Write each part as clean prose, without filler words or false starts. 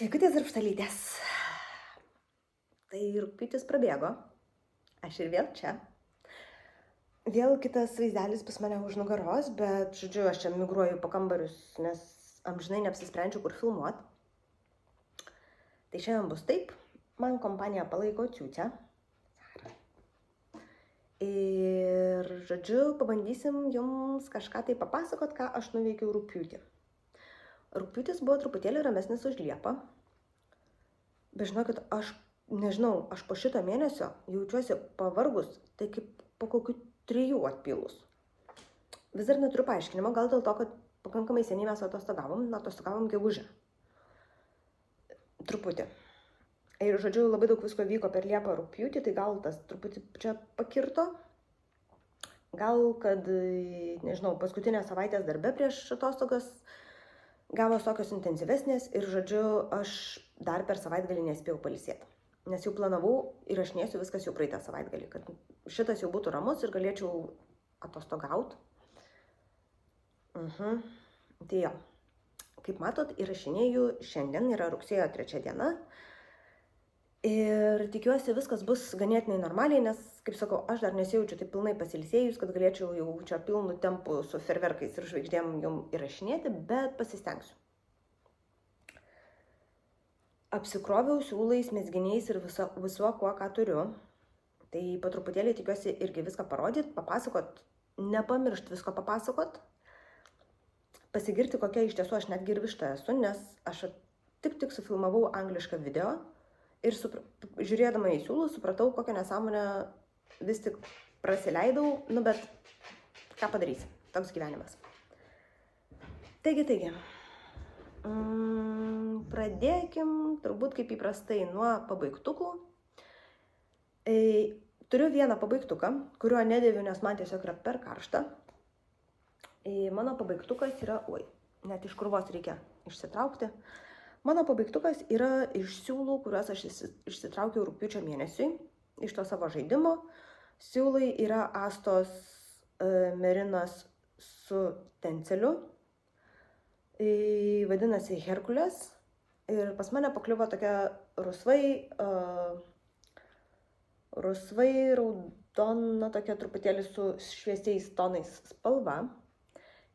Sveikutės darbštalytės. Tai rugpjūtis prabėgo. Aš ir vėl čia. Vėl kitas vaizdelis pas mane už nugaros, bet, žodžiu, aš čia migruoju po kambarius, nes amžinai neapsisprendžiu, kur filmuot. Tai šiandien bus taip. Man kompaniją palaiko Ciucia. Ir, žodžiu, pabandysim jums kažką tai papasakot, ką aš nuveikiau rugpjūtį. Rugpjūtis buvo truputėlį ramesnis už Liepą. Bet žinokit, aš nežinau, aš po šito mėnesio jaučiuosi pavargus, tai kaip po kokių 3 atpilus. Vis dar neturiu paaiškinimo, gal dėl to, kad pakankamai seniai mes atostogavom gegužę. Truputį. Ir, žodžiu, labai daug visko vyko per Liepą rugpjūtį, tai gal tas truputį čia pakirto. Gal, kad, nežinau, paskutinės savaitės darbe prieš atostogas gavos tokios intensyvesnės ir, žodžiu, aš dar per savaitgalį nespėjau pailsėti. Nes jau planavau įrašinėsiu viskas jau praeitą savaitgalį, kad šitas jau būtų ramus ir galėčiau atostogaut. Tai jo, kaip matot, įrašinėju šiandien, yra rugsėjo 3 diena. Ir tikiuosi viskas bus ganėtinai normaliai, nes, kaip sakau, aš dar nesijaučiu taip pilnai pasilsėjus, kad galėčiau jau čia pilnu tempu su ferverkais ir žvaigždėm jums įrašinėti, bet pasistengsiu. Apsikroviau siūlais, mezginiais ir visuo, kuo ką turiu. Tai po truputėlį tikiuosi irgi viską parodyt, papasakot, nepamiršt visko papasakot, pasigirti, kokia iš tiesų aš netgi ir višta esu, nes aš tik sufilmavau anglišką video. Ir žiūrėdama į siūlus, supratau, kokią nesąmonę vis tik prasileidau, bet ką padarysi, toks gyvenimas. Taigi. Pradėkim, turbūt kaip įprastai, nuo pabaigtukų. Turiu vieną pabaigtuką, kurio nedėviu, nes man tiesiog yra per karšta. Mano pabaigtukas yra, net iš krūvos reikia išsitraukti. Mano pabaigtukas yra iš siūlų, kuriuos aš išsitraukiau rugpjūčio mėnesiui, iš to savo žaidimo. Siūlai yra Astos merinas su tenceliu, vadinasi Herkules. Ir pas mane pakliuvo tokia rusvai raudona, tokia truputėlį su šviesiais tonais spalva.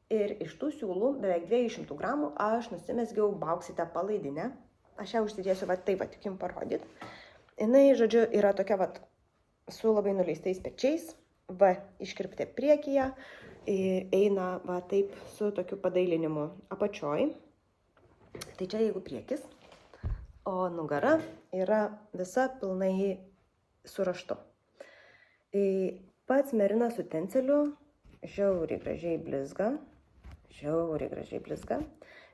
Ir iš tų siūlų, beveik 200 gramų, aš nusimezgiau bauksite palaidinę. Aš ją užsidėsiu taip, tik jums parodyt. Jinai, žodžiu, yra tokia su labai nuleistais pečiais, iškirptė priekyje ir eina taip su tokiu padailinimu apačioj. Tai čia jeigu priekis, o nugara yra visa pilnai su raštu. Pats merinas su tenceliu žiauriai gražiai blizga.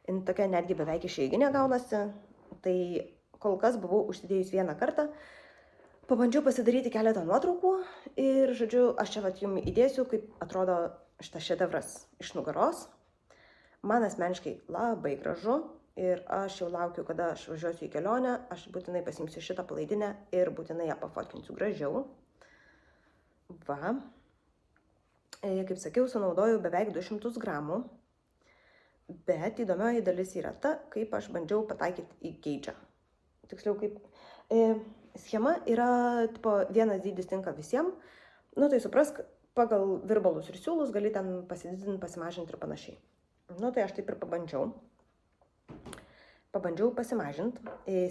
Jin tokia netgi beveik išeiginė gaunasi. Tai kol kas buvau užsidėjus vieną kartą. Pabandžiau pasidaryti keletą nuotraukų ir, žodžiu, aš čia jums įdėsiu, kaip atrodo šitas šedevras iš nugaros. Man asmeniškai labai gražu ir aš jau laukiu, kada aš važiuosiu į kelionę. Aš būtinai pasimsiu šitą palaidinę ir būtinai ją pafotkinsiu gražiau. Kaip sakiau, sunaudojau beveik 200 gramų. Bet įdomioji dalis yra ta, kaip aš bandžiau pataikyti į geidžą. Tiksliau, kaip schema yra, vienas dydis tinka visiems. Tai suprask, pagal virbalus ir siūlus gali ten pasididinti, pasimažinti ir panašiai. Tai aš taip ir pabandžiau. Pabandžiau pasimažinti.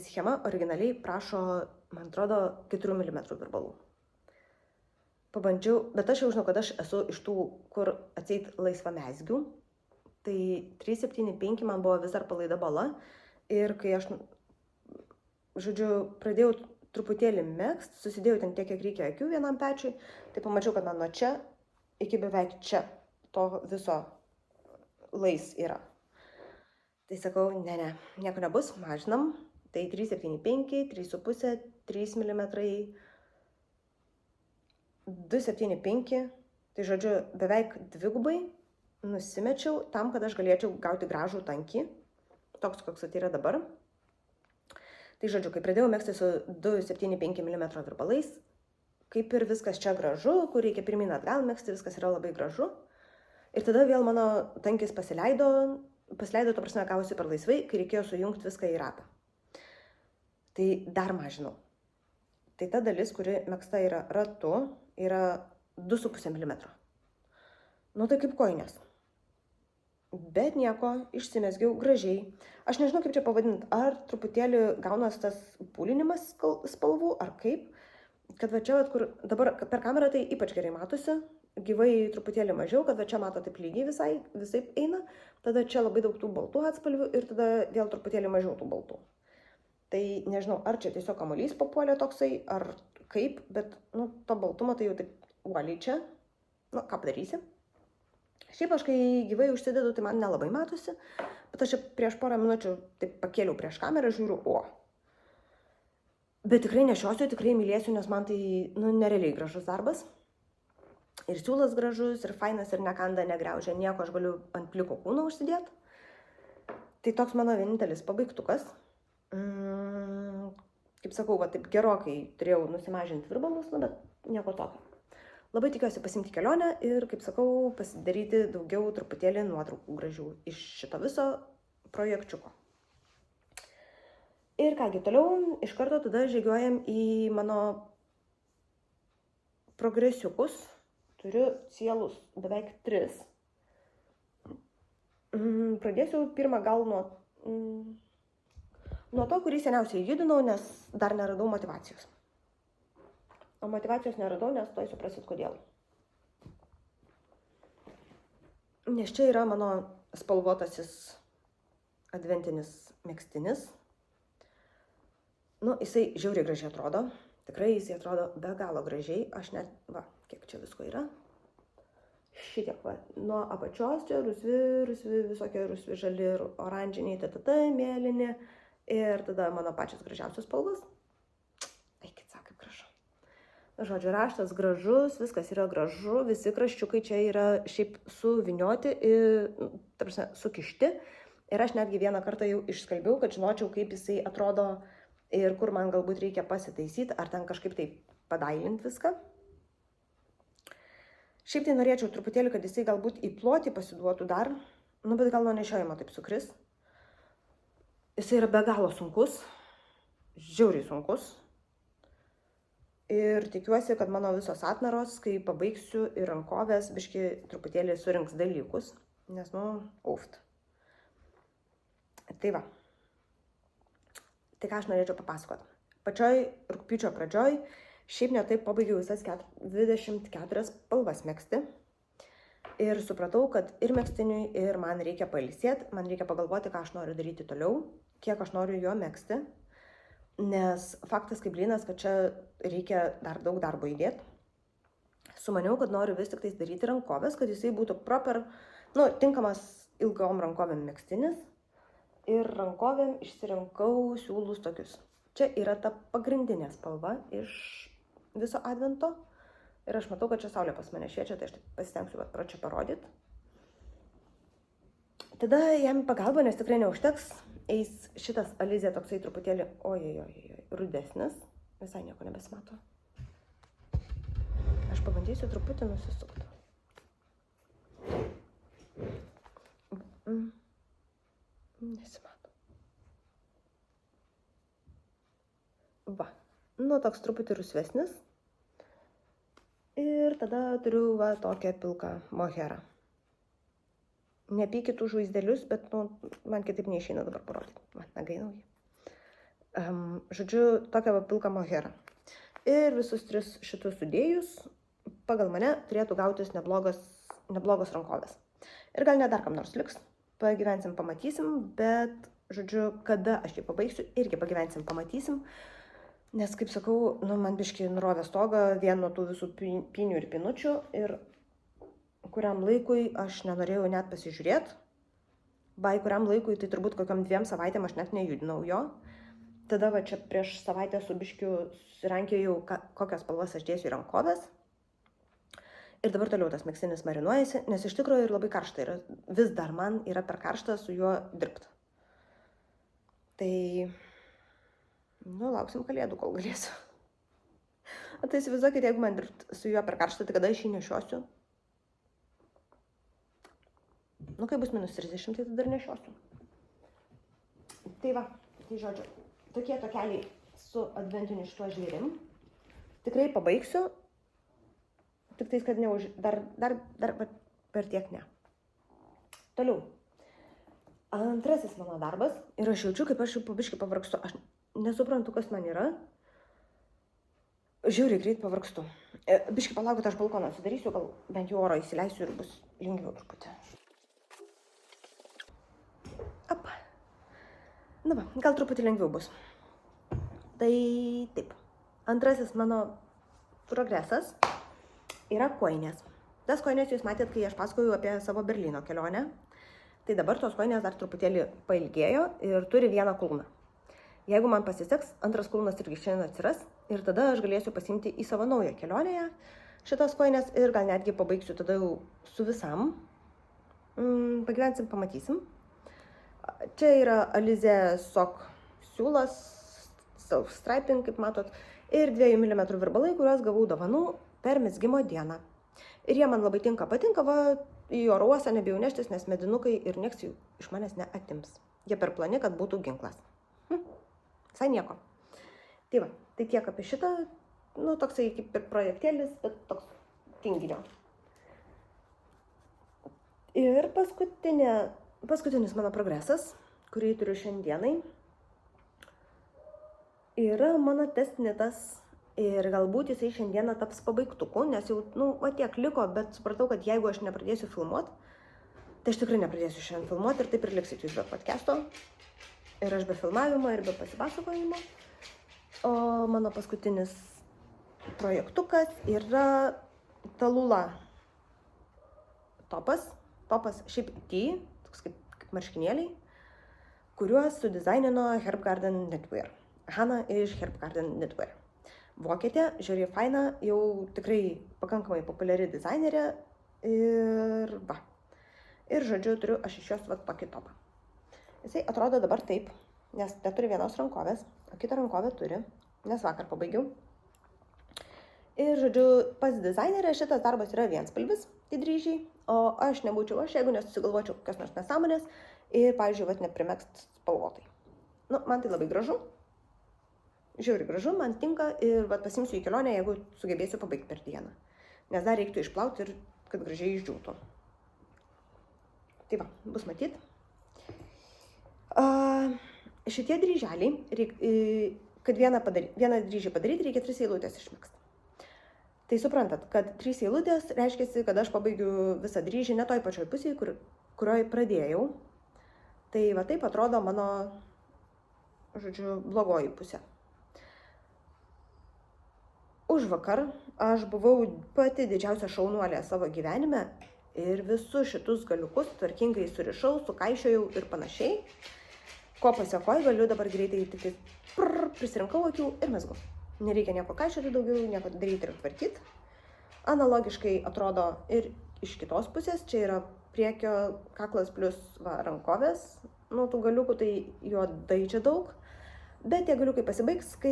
Schema originaliai prašo, man atrodo, 4 mm virbalų. Pabandžiau, bet aš jau žinau, kad aš esu iš tų, kur atseit laisva mezgių. Tai 375 man buvo vis dar palaida bala. Ir kai aš, žodžiu, pradėjau truputėlį megzt, susidėjau ten tiek, kiek reikia akių vienam pečiui, tai pamačiau, kad man nuo čia iki beveik čia to viso lais yra. Tai sakau, ne, nieko nebus, mažinam. Tai 375, 3,5, 3 mm, 275, tai žodžiu, beveik dvigubai nusimečiau tam, kad aš galėčiau gauti gražų tankį, toks, koks tai yra dabar. Tai žodžiu, kai pradėjau megzti su 2,75 mm virbalais, kaip ir viskas čia gražu, kur reikia pirmyn atgal megzti, viskas yra labai gražu. Ir tada vėl mano tankis pasileido, ta prasme, gavosi per laisvai, kai reikėjo sujungti viską į ratą. Tai dar mažinau. Tai ta dalis, kuri megzta yra ratu, yra 2,5 mm. Nu tai kaip kojinės. Bet nieko, išsimesgiau gražiai. Aš nežinau, kaip čia pavadinti, ar truputėlį gaunas tas pūlinimas spalvų, ar kaip. Kad va čia, kur dabar per kamerą tai ypač gerai matosi, gyvai truputėlį mažiau, kad va čia mato taip lygiai visai eina, tada čia labai daug tų baltų atspalvių ir tada vėl truputėlį mažiau tų baltų. Tai nežinau, ar čia tiesiog kamuolys papuolė toksai, ar kaip, bet nu, to baltumo tai jau taip uoliai čia, nu ką padarysi. Šiaip aš kai gyvai užsidedu, tai man nelabai matosi, bet aš prieš porą minučių taip pakėliau prieš kamerą, žiūriu, o. Bet tikrai nešiosiu, tikrai mylėsiu, nes man tai nerealiai gražus darbas. Ir siūlas gražus, ir fainas, ir nekanda, negriaužia, nieko, aš galiu ant pliko kūno užsidėti. Tai toks mano vienintelis pabaigtukas. Kaip sakau, va taip gerokai turėjau nusimažinti virbalus, bet nieko tokio. Labai tikiuosi pasimti kelionę ir, kaip sakau, pasidaryti daugiau truputėlį nuotraukų gražių iš šito viso projekčiuko. Ir kągi, toliau iš karto tada žygiuojam į mano progresiukus. Turiu cielus beveik 3. Pradėsiu pirmą gal nuo to, kurį seniausiai judinau, nes dar neradau motyvacijos. O motyvacijos neradau, nes tuoj suprasit kodėl. Nes čia yra mano spalvotasis adventinis megztinis. Nu, jisai žiauriai gražiai atrodo. Tikrai jisai atrodo be galo gražiai. Aš net, va, kiek čia visko yra. Šitiek, va, nuo apačios čia rusvi, visokie rusvi žali ir oranžiniai, mėlyni. Ir tada mano pačios gražiausios spalvos. Eikit, kaip gražu. Žodžiu, raštas gražus, viskas yra gražu, visi kraščiukai čia yra šiaip suvinioti, sukišti. Ir aš netgi vieną kartą jau išskalbiau, kad žinočiau, kaip jisai atrodo ir kur man galbūt reikia pasitaisyti, ar ten kažkaip tai padailinti viską. Šiaip tai norėčiau truputėlį, kad jisai galbūt į plotį pasiduotų dar, bet gal nuo nešiojimo taip sukris. Jisai yra be galo sunkus, žiauriai sunkus. Ir tikiuosi, kad mano visos atnaros, kai pabaigsiu ir rankovės, biški truputėlį surinks dalykus, nes, uft. Tai va. Tai ką aš norėčiau papasakoti. Pačioj rugpjūčio pradžioj, šiaip ne taip pabaigiau visas 24 spalvas megzti. Ir supratau, kad ir megztiniui, ir man reikia pailsėti, man reikia pagalvoti, ką aš noriu daryti toliau, kiek aš noriu jo megzti. Nes faktas kaip blynas, kad čia reikia dar daug darbo įdėti. Sumaniau, kad noriu vis tik tais daryti rankovės, kad jisai būtų proper, tinkamas ilgom rankovėm megztinis. Ir rankovėm išsirinkau siūlus tokius. Čia yra ta pagrindinė spalva iš viso advento. Ir aš matau, kad čia saulė pas mane šviečia, tai aš pasistengsiu pro čia parodyti. Tada jam pagalba, nes tikrai neužteks, eis šitas Alizė toksai truputėlį, rudesnis, visai nieko nebesimato. Aš pabandysiu truputį nusisukti. Nesimato. Va, toks truputį rusvesnis. Ir tada turiu tokią pilką moherą. Nepykit už žaizdelius, bet man kitaip neišeina dabar parodyti. Nagai nauji. Žodžiu, tokią pilką moherą. Ir visus 3 šitus sudėjus, pagal mane, turėtų gautis neblogos rankovės. Ir gal net dar kam nors liks. Pagyvensim, pamatysim, bet, žodžiu, kada aš jį pabaigsiu, irgi pagyvensim, pamatysim. Nes, kaip sakau, man biškai nurovė stogą vien nuo tų visų pinių ir pinučių ir kuriam laikui aš nenorėjau net pasižiūrėti. Kuriam laikui, tai turbūt kokiam 2 savaitėm aš net nejudinau jo. Tada čia prieš savaitę su biškiu susirankėjau, kokias spalvas aš dėsiu į rankovės. Ir dabar toliau tas megztinis marinuojasi, nes iš tikrųjų ir labai karšta yra. Vis dar man yra per karšta su juo dirbti. Tai... lauksim kalėdų, kol galėsiu. Tai įsivaizduokit, jeigu man dirbti su juo per karštą, tai kada aš jį nešiosiu? Kai bus -30, tai tada ir nešiosiu. Tai va, tai žodžiu, tokie tokeliai su adventiniu šituo žvėrim. Tikrai pabaigsiu, tik tais, kad dar per tiek ne. Toliau. Antrasis mano darbas ir aš jaučiu, kaip aš jau pabiškai pavargstu. Aš nesuprantu, kas man yra. Žiauriai greit pavargstu. Biškai palaukit, aš balkoną sudarysiu, gal bent jau oro įsileisiu ir bus lengviau truputį. Ap. Na va, gal truputį lengviau bus. Tai taip. Antrasis mano progresas yra kojinės. Tas kojinės jūs matėt, kai aš pasakoju apie savo Berlyno kelionę. Tai dabar tos kojinės dar truputėlį pailgėjo ir turi vieną kulną. Jeigu man pasiseks, antras kulnas irgi šiandien atsiras ir tada aš galėsiu pasiimti į savo naują kelionėje šitas kojinės ir gal netgi pabaigsiu tada jau su visam. Pagyvensim, pamatysim. Čia yra Alize Sok siūlas, self-striping, kaip matot, ir 2 mm virbalai, kuriuos gavau dovanų per mezgimo dieną. Ir jie man labai patinka, va, į oro uostą nebijau neštis, nes medinukai ir nieks jų iš manęs neatims. Jie per plani, kad būtų ginklas. Visai nieko. Tai va, tai tiek apie šitą, nu, toksai kaip ir projektėlis, bet toks tinginio. Ir paskutinis mano progresas, kurį turiu šiandienai, yra mano testnitas. Ir galbūt jisai šiandieną taps pabaigtuku, nes jau, va tiek liko, bet supratau, kad jeigu aš nepradėsiu filmuoti, tai aš tikrai nepradėsiu šiandien filmuoti ir taip ir liksit jūs be podcast'o. Ir aš be filmavimo, ir be pasipasakojimo. O mano paskutinis projektukas yra Talula topas. Topas šiaip toks kaip marškinėliai, kuriuos sudizainino Herb Garden Knitwear. Hana iš Herb Garden Knitwear. Vokietė, žiūrėjau faina, jau tikrai pakankamai populiari dizainerė ir va. Ir žodžiu, turiu aš iš jos tokį topą. Jisai atrodo dabar taip, nes neturi vienos rankovės, o kitą rankovę turi, nes vakar pabaigiau. Ir žodžiu, pas dizainerę šitas darbas yra vienspalvis, tai dryžiai, o aš nebūčiau aš, jeigu nesusigalvočiau kokios nors nesąmonės ir, pavyzdžiui, neprimegst spalvotai. Nu, man tai labai gražu. Žiauriai gražu, man tinka ir pasimsiu į kelionę, jeigu sugebėsiu pabaigti per dieną. Nes dar reiktų išplauti ir kad gražiai išdžiūtų. Tai va, bus matyt. Šitie dryželiai, kad vieną dryžį padaryti, reikia 3 eilutės išmegzti. Tai suprantat, kad 3 eilutės reiškia, kad aš pabaigiu visą dryžį ne toj pačioj pusėje, kurioj pradėjau. Tai va taip atrodo mano, žodžiu, blogoji pusė. Užvakar aš buvau pati didžiausia šaunuolė savo gyvenime ir visus šitus galiukus tvarkingai surišau, sukaišiojau ir panašiai. Ko pasiekoju, galiu dabar greitai tik prisirinkau akių ir mezgu. Nereikia nieko kaišioti daugiau, nieko daryti ir tvarkyti. Analogiškai atrodo ir iš kitos pusės, čia yra priekio kaklas plus rankovės. Nu, tų galiukų tai juodai čia daug. Bet tie galiukai pasibaigs, kai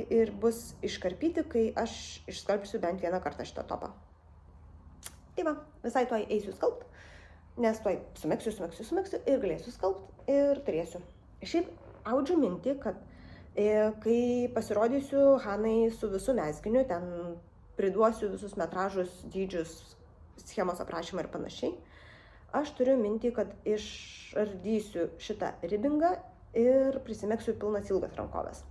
ir bus iškarpyti, kai aš išskalbsiu bent vieną kartą šitą topą. Tai va, visai tuoj eisiu skalbt, nes tuoj sumegsiu ir galėsiu skalbt ir turėsiu. Šiaip audžiu mintį, kad kai pasirodysiu Hanai su visu mezginiu, ten priduosiu visus metražus, dydžius, schemos aprašymą ir panašiai, aš turiu mintį, kad išardysiu šitą ribingą ir prisimegsiu pilnas ilgas rankovės.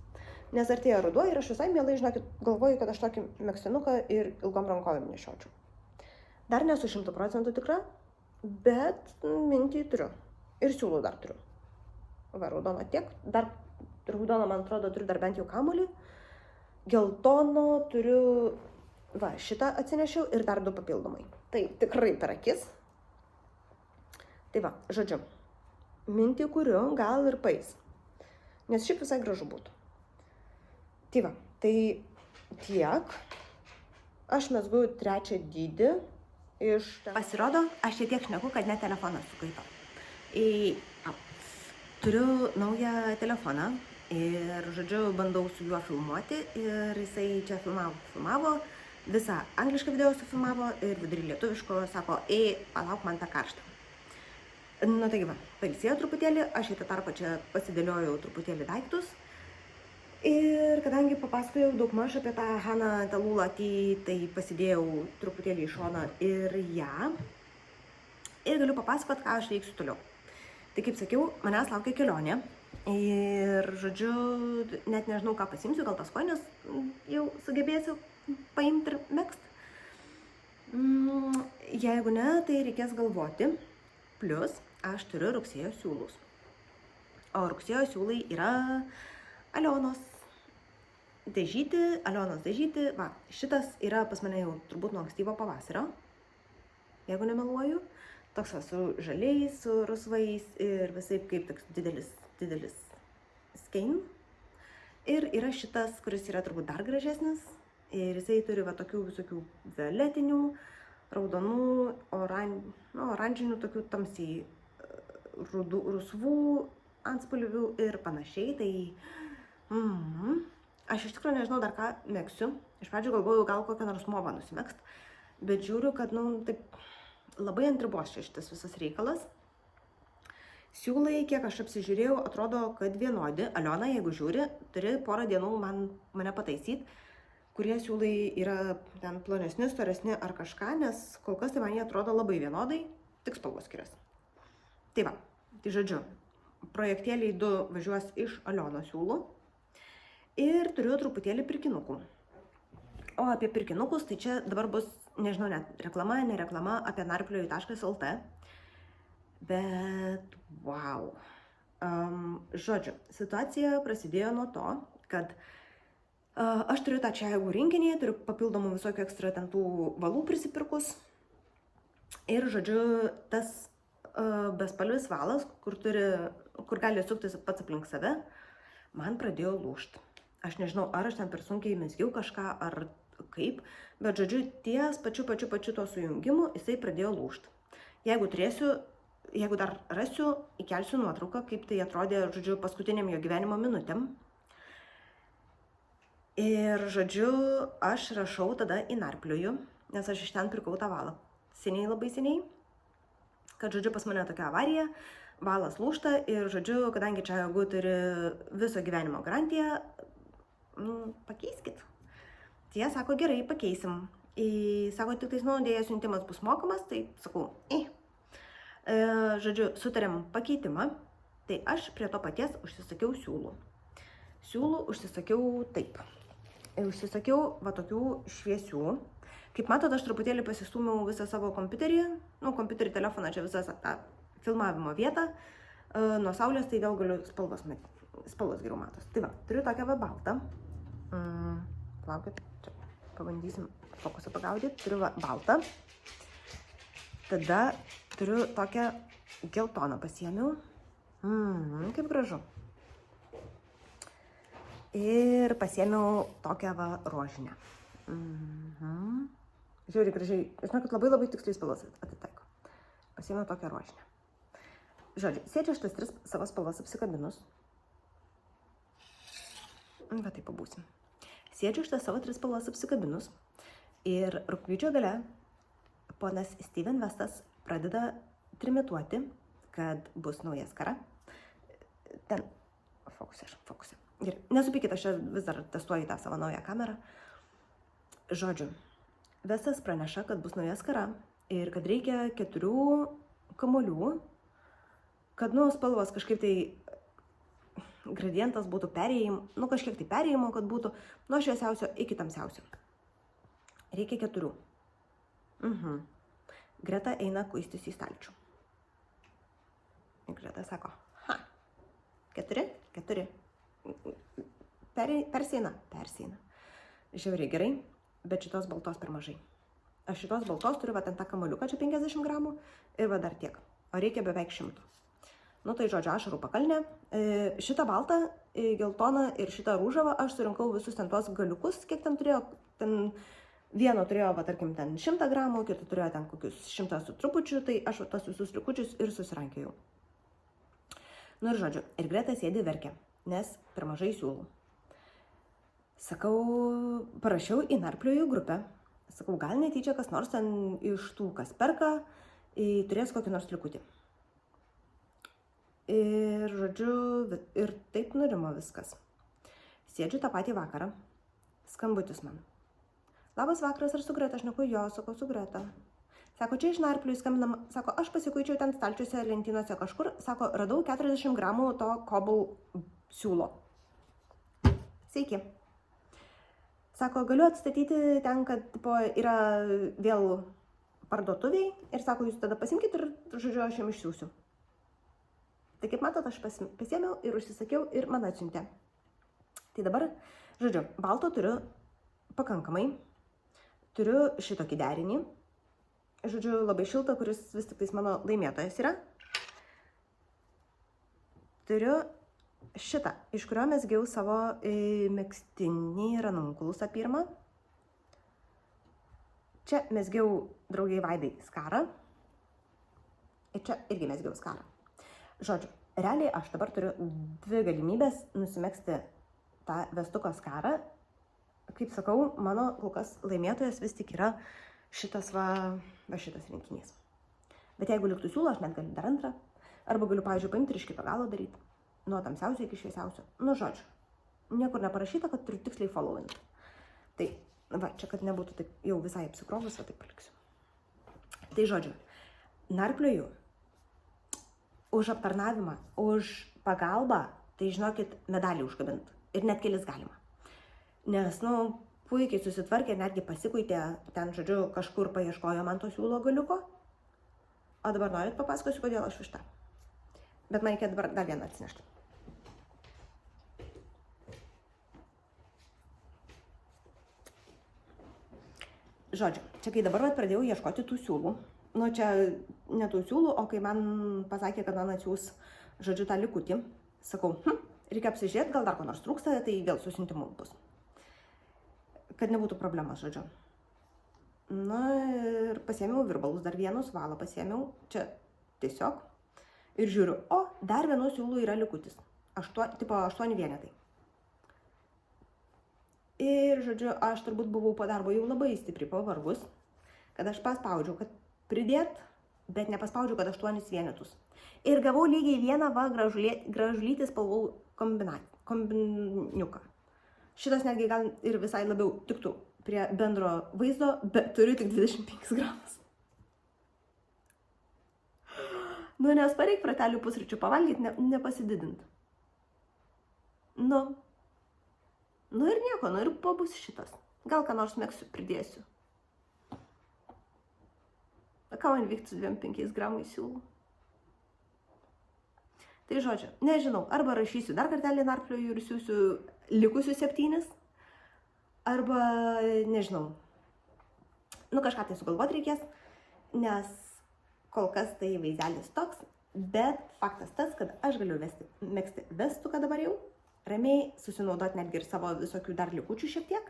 Nes artėja ruduo ir aš visai mielai, žinokit, galvoju, kad aš tokį megztinuką ir ilgom rankovėm nešiočiau. Dar nesu 100% tikra, bet mintį turiu. Ir siūlų dar turiu. Va, raudono tiek. Dar raudono, man atrodo, turiu dar bent jau kamuolį. Geltono turiu, va, šitą atsinešiau ir dar 2 papildomai. Tai tikrai per akis. Tai va, žodžiu. Mintį kuriu, gal ir paeis. Nes šiaip visai gražu būtų. Tai va, tai tiek. Aš mezgu 3 dydį iš... Pasirodo, aš čia tiek šneku, kad net telefonas sukaito. Turiu naują telefoną ir, žodžiu, bandau su juo filmuoti ir jisai čia filmavo, visą anglišką video sufilmavo ir vidury lietuviško sako, palauk man tą karštą. Nu taigi va, pailsėjo truputėlį, aš į tą tarpą čia pasidėliojau truputėlį daiktus Ir kadangi papasakojau daugmaž apie tą Haną Talulatį, tai pasidėjau truputėlį į šoną ir ją. Ir galiu papasakot, ką aš veiksiu toliau. Tai kaip sakiau, manęs laukia kelionė. Ir, žodžiu, net nežinau, ką pasimsiu, gal tas kojines jau sugebėsiu paimti ir megzti. Jeigu ne, tai reikės galvoti. Plius, aš turiu rugsėjo siūlus. O rugsėjo siūlai yra Alionos dažyti. Va, šitas yra pas mane jau turbūt nuo ankstyvo pavasario, jeigu nemeluoju. Toks va, su žaliais, su rusvais ir visai kaip toks didelis skein. Ir yra šitas, kuris yra turbūt dar gražesnis. Ir jisai turi va tokių visokių violetinių, raudonų, oranžinių, tokių tamsiai rusvų antspalvių ir panašiai. Tai aš iš tikrųjų nežinau dar ką megsiu. Iš pradžių galvojau gal kokią nors movą nusimegzt, bet žiūriu, kad taip labai ant ribos šitas visas reikalas. Siūlai, kiek aš apsižiūrėjau, atrodo, kad vienodi. Aliona, jeigu žiūri, turi porą dienų mane pataisyti, kurie siūlai yra ten plonesni, storesni ar kažką, nes kol kas tai man jie atrodo labai vienodai, tik spalvos skiriasi. Tai va, tai žodžiu, projektėliai 2 važiuos iš Alionos siūlų ir turiu truputėlį pirkinukų. O apie pirkinukus, tai čia dabar bus, nežinau, net reklama, nereklama apie narplioju.lt. Bet, wow. Žodžiu, situacija prasidėjo nuo to, kad aš turiu tą čiaigų rinkinį, turiu papildomų visokių ekstra ten tų valų prisipirkus. Ir, žodžiu, tas bespalvis valas, kur gali suktis pats aplink save, man pradėjo lūžti. Aš nežinau, ar aš ten per sunkiai mezgiau kažką, ar kaip, bet, žodžiu, ties pačiu to sujungimu jisai pradėjo lūžti. Jeigu dar rasiu, įkelsiu nuotrauką, kaip tai atrodė, žodžiu, paskutiniam jo gyvenimo minutėm. Ir, žodžiu, aš rašau tada į narplioju, nes aš iš ten pirkau tą valą. Labai seniai, kad, žodžiu, pas mane tokia avarija, valas lūžta ir, žodžiu, kadangi čia jeigu turi viso gyvenimo garantiją, pakeiskit. Tai jie sako, gerai, pakeisim. Sako, tik tais nuodėjas siuntimas bus mokamas, tai sakau, Žodžiu, sutarėm pakeitimą, tai aš prie to paties užsisakiau siūlų. Siūlų užsisakiau taip. Užsisakiau va tokių šviesių. Kaip matot, aš truputėlį pasistūmiau visą savo kompiuterį, kompiuterį, telefoną, čia visą tą filmavimo vietą. Nuo saulės tai vėl galiu spalvos geriau matos. Tai va, turiu tokią va baltą. Laukit, čia pabandysim fokusą pagaudyti. Turiu va baltą. Tada turiu tokią geltoną pasiėmiau. Kaip gražu. Ir pasiėmiau tokią va rožinę. Žiūrėk, gražiai. Žinau, kad labai tiksliai spalvas atitaiko. Pasiėmiau tokią rožinę. Žodžiu, sėdžiu šitas 3 savo spalvas apsikabinus. Va taip pabūsim. Sėdžiu šitas savo 3 spalvas apsikabinus. Ir rugpjūčio gale ponas Steven Westas pradeda trimituoti, kad bus nauja skara. Ten, fokusė. Ir nesupykit, aš vis dar testuoju tą savo naują kamerą. Žodžiu, Westas praneša, kad bus nauja skara ir kad reikia 4 kamuolių, kad, spalvos kažkaip tai gradientas būtų perėjimo, kažkiek tai perėjimo, kad būtų nuo šviesiausio iki tamsiausio. Reikia 4. Greta eina kuistis į stalčių. Ir Greta sako, 4? Persieina. Žiauriai gerai, bet šitos baltos per mažai. Aš šitos baltos turiu va ten tą kamaliuką, čia 50 gramų ir va dar tiek. O reikia beveik 100. Tai žodžiu, ašarų pakalnė. Šitą baltą, geltoną ir šitą rūžavą aš surinkau visus ten tuos galiukus, kiek ten turėjo. Vieno turėjo, tarkim, ten 100 gramų, kito turėjo ten kokius 100 su trupučiu, tai aš tos visus likučius ir susirankėjau. Ir žodžiu, ir Greta sėdi verkia, nes per mažai siūlų. Sakau, parašiau į narpliojų grupę. Sakau, gal netyčia kas nors ten iš tų, kas perka, turės kokį nors likutį. Ir žodžiu, ir taip nurimo viskas. Sėdžiu tą patį vakarą. Skambutis man. Labas vakaras, ar su Greta? Aš neku, jo, sakau, su Greta. Sako, čia iš Narplių skambinam. Sako, aš pasikuičiau ten stalčiuose lentynose kažkur. Sako, radau 40 gramų to kobul siūlo. Sveiki. Sako, galiu atstatyti ten, kad yra vėl parduotuviai. Ir sako, jūs tada pasimkit ir, žodžiu, aš jums išsiųsiu. Tai kaip matot, aš pasiėmiau ir užsisakiau ir man atsiuntė. Tai dabar, žodžiu, balto turiu pakankamai. Turiu šitokį derinį. Žodžiu, labai šiltą, kuris vis tik tais mano laimėtojas yra. Turiu šitą, iš kurio mesgiau savo megztinį ranunkulusą pirmą. Čia mesgiau draugiai Vaidai skarą. Ir čia irgi mesgiau skarą. Žodžiu, realiai aš dabar turiu 2 galimybės nusimegzti tą vestuko skarą. Kaip sakau, mano kol kas laimėtojas vis tik yra šitas šitas rinkinys. Bet jeigu liktų siūlo, aš net galiu dar antrą. Arba galiu, pavyzdžiui, paimti ir iš kito galo daryti. Nuo tamsiausio iki šviesiausio. Nu, žodžiu. Niekur neparašyta, kad turiu tiksliai followint. Tai, čia, kad nebūtų taip jau visai apsikrovus, taip paliksiu. Tai, žodžiu, narplioju už aptarnavimą, už pagalbą, tai žinokit, medalį užkabint. Ir net kelis galima. Nes, puikiai susitvarkė, netgi pasikuitė, ten, žodžiu, kažkur paieškojo man to siūlo galiuko. O dabar norit papasakosiu, kodėl aš vištą. Bet man reikia dabar dar vieną atsinešti. Žodžiu, čia kai dabar pradėjau ieškoti tų siūlų. Čia ne tų siūlų, o kai man pasakė, kad man atsiūs, žodžiu, tą likutį. Sakau, reikia apsižiūrėti, gal dar ko nors trūksta, tai vėl susiuntimu bus. Kad nebūtų problemas, žodžiu. Ir pasiėmiau virbalus, dar vienus, valą pasiėmiau, čia tiesiog. Ir žiūriu, dar vienų siūlų yra likutis, tipo 8 vienetai. Ir, žodžiu, aš turbūt buvau po darbo jau labai stipriai pavargus, kad aš paspaudžiau, kad pridėt, bet nepaspaudžiau, kad 8 vienetus. Ir gavau lygiai vieną gražulytį spalvų kombiniuką. Šitas netgi gal ir visai labiau tiktų prie bendro vaizdo, bet turiu tik 25 gramus. Nes pareik pratelių pusryčių pavalgyti, nepasididint. Ir nieko, ir pabus šitas. Gal ką nors megsiu, pridėsiu. Ką man vykti su 25 gramai siūlų? Tai žodžiu, nežinau, arba rašysiu dar kartelį narplioju ir siūsiu likusius 7, arba, nežinau, kažką tai sugalvoti reikės, nes kol kas tai vaizdelis toks, bet faktas tas, kad aš galiu megzti vestuką dabar jau, ramiai susinaudoti netgi ir savo visokių dar likučių šiek tiek.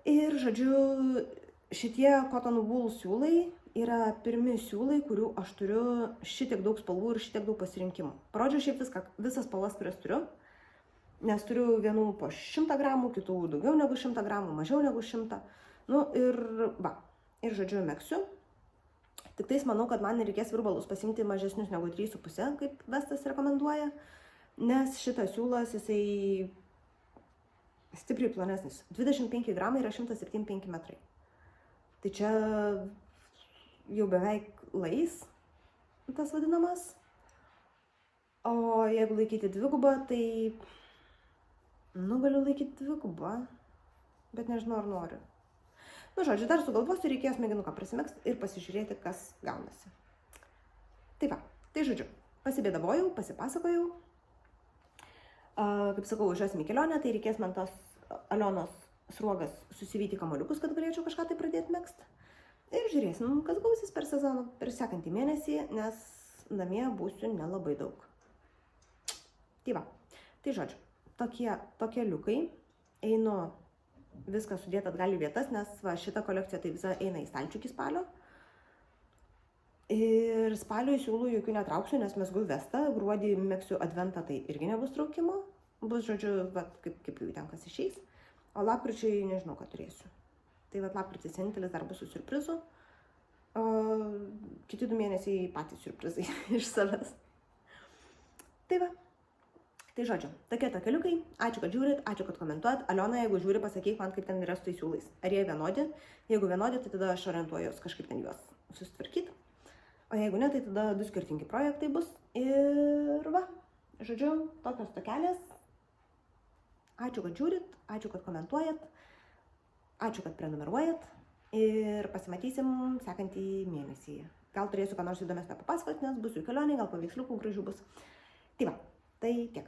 Ir, žodžiu, šitie cotton wool siūlai yra pirmi siūlai, kurių aš turiu šitiek daug spalvų ir šitiek daug pasirinkimų. Parodžiau šiaip visas spalvas, kurias turiu, nes turiu vienų po 100 gramų, kitų daugiau negu 100 gramų, mažiau negu 100. Ir žodžiu, megsiu. Tik tais manau, kad man reikės virbalus pasimti mažesnius negu 3,5, kaip Vestas rekomenduoja, nes šitas siūlas, jisai stipriai plonesnis. 25 gramai yra 175 metrai. Tai čia jau beveik lais, tas vadinamas. O jeigu laikyti dvigubą, tai galiu laikyti dvigubą, bet nežinau, ar noriu. Žodžiu, dar sugalvosiu, reikės mėginuką prasimegzti ir pasižiūrėti, kas gaunasi. Tai žodžiu, pasibėdavojau, pasipasakojau. Kaip sakau, važiuosim į kelionę, tai reikės man tos Alionos sruogas susivyti kamoliukus, kad galėčiau kažką tai pradėti megzti. Ir žiūrėsim, kas gausis per sezoną, per sekantį mėnesį, nes namie būsiu nelabai daug. Tai žodžiu, tokie liukai. Einu viską sudėti atgal į vietas, nes šita kolekcija tai visa eina į stalčių iki spalio. Ir spalio siūlų jokių netrauksiu, nes mesgu Vestą, gruodį megsiu Adventą, tai irgi nebus traukimo. Bus, žodžiu, kaip jau ten kas išeis. O lapkričiai nežinau, ką turėsiu. Tai lapkritis vienintelis dar bus su siurprizu. O kiti 2 mėnesiai patys siurprizai iš savęs. Tai Tai žodžiu, tokie takeliukai, ačiū, kad žiūrit, ačiū, kad komentuojat. Aliona, jeigu žiūri, pasakyk man, kaip ten yra su tais siūlais. Ar jie vienodi? Jeigu vienodi, tai tada aš orientuojuos kažkaip ten juos susitvarkyti. O jeigu ne, tai tada 2 skirtingi projektai bus. Ir va, žodžiu, tokios takelės. Ačiū, kad žiūrit, ačiū, kad komentuojat, ačiū, kad prenumeruojat. Ir pasimatysim sekantį mėnesį. Gal turėsiu ką nors įdomesnio papasakoti, nes bus jų kelionė, gal paveiksliukų gražių bus. Tai va, tai tiek.